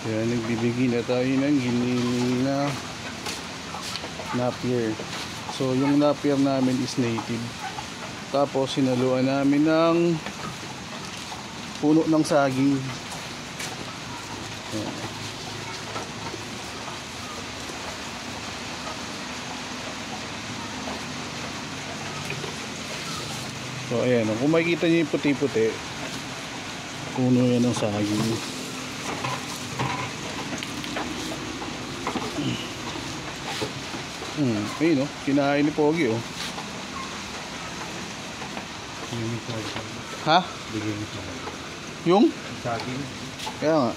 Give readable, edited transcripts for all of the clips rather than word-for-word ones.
Yan, nagbibigay na tayo ng giniling na napier. So yung napier namin is native. Tapos sinaluan namin ng puno ng saging. Yan. So ayan, kung makikita niyo yung puti-puti, puno yan ng saging. Ayun o, kinain ni Pogi o. Ha? Yung? Saging. Kaya nga.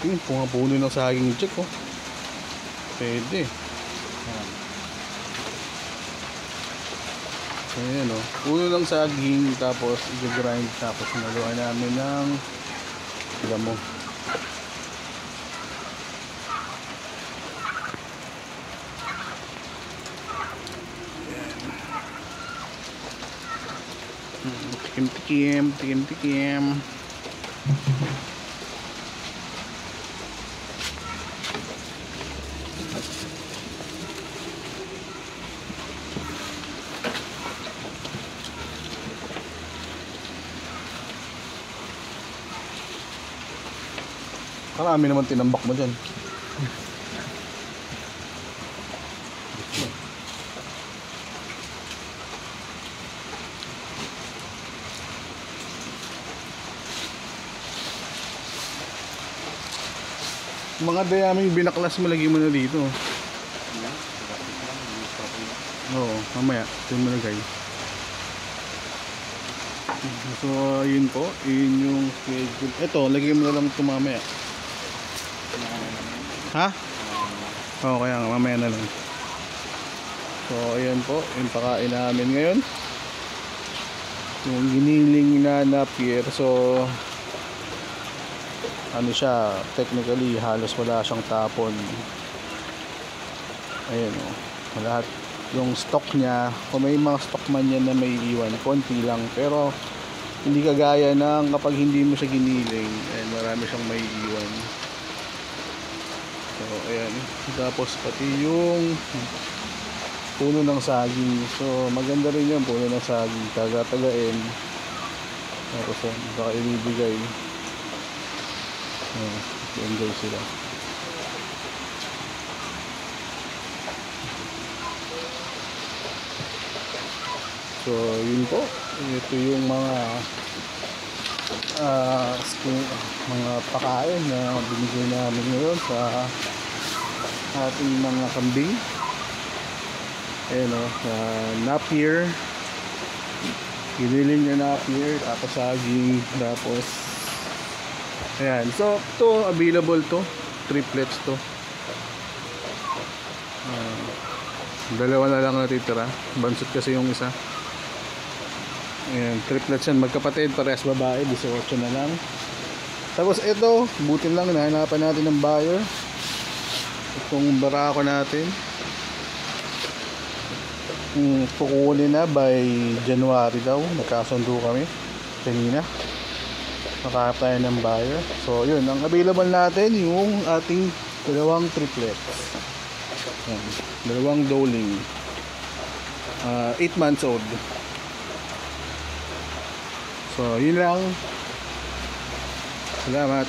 Yung puno ng saging check oh. Pwede. Ayan o. Puno ng saging tapos i-grind tapos naluan namin ng damo. Tikim-tikim. Karami naman tinambak mo dyan. Mga dayaming binaklas mo, lagi mo na dito. Oo, mamaya ito mo lagay. So yun po, yun yung schedule. Ito, lagay mo na lang ito mamaya. Ha? Oo, kaya nga, mamaya na lang. So ayan po, yung pakain namin ngayon, yung giniling na napier. So ano siya, technically halos wala siyang tapon. Ayan o, lahat yung stock niya, kung may mga stock man yan na may iwan, konti lang, pero hindi kagaya ng kapag hindi mo siya giniling, ayan, marami siyang may iwan. So ayan, tapos pati yung puno ng saging. So maganda rin yung puno ng saging, taga-tagain, tapos yan, baka ibibigay. Enjoy sila. So yun po, ito yung mga pakain na binigay namin ngayon sa ating mga kambing. Ayan o, napier, giniling na napier, tapos saging, tapos ayan. So to available to, triplets to. Dalawa na lang natitira, bansot kasi yung isa. Ayan, triplets yan, magkapatid, parehas babae, 18 na lang. Tapos ito, butin lang, nahanapan natin ng buyer. Itong barako natin, kukunin na by January daw, nagkasundo kami kanina. Makahanap tayo ng buyer. So yun, ang available natin yung ating dalawang triplets. Yan, dalawang doling, 8 months old. So yun lang. Salamat.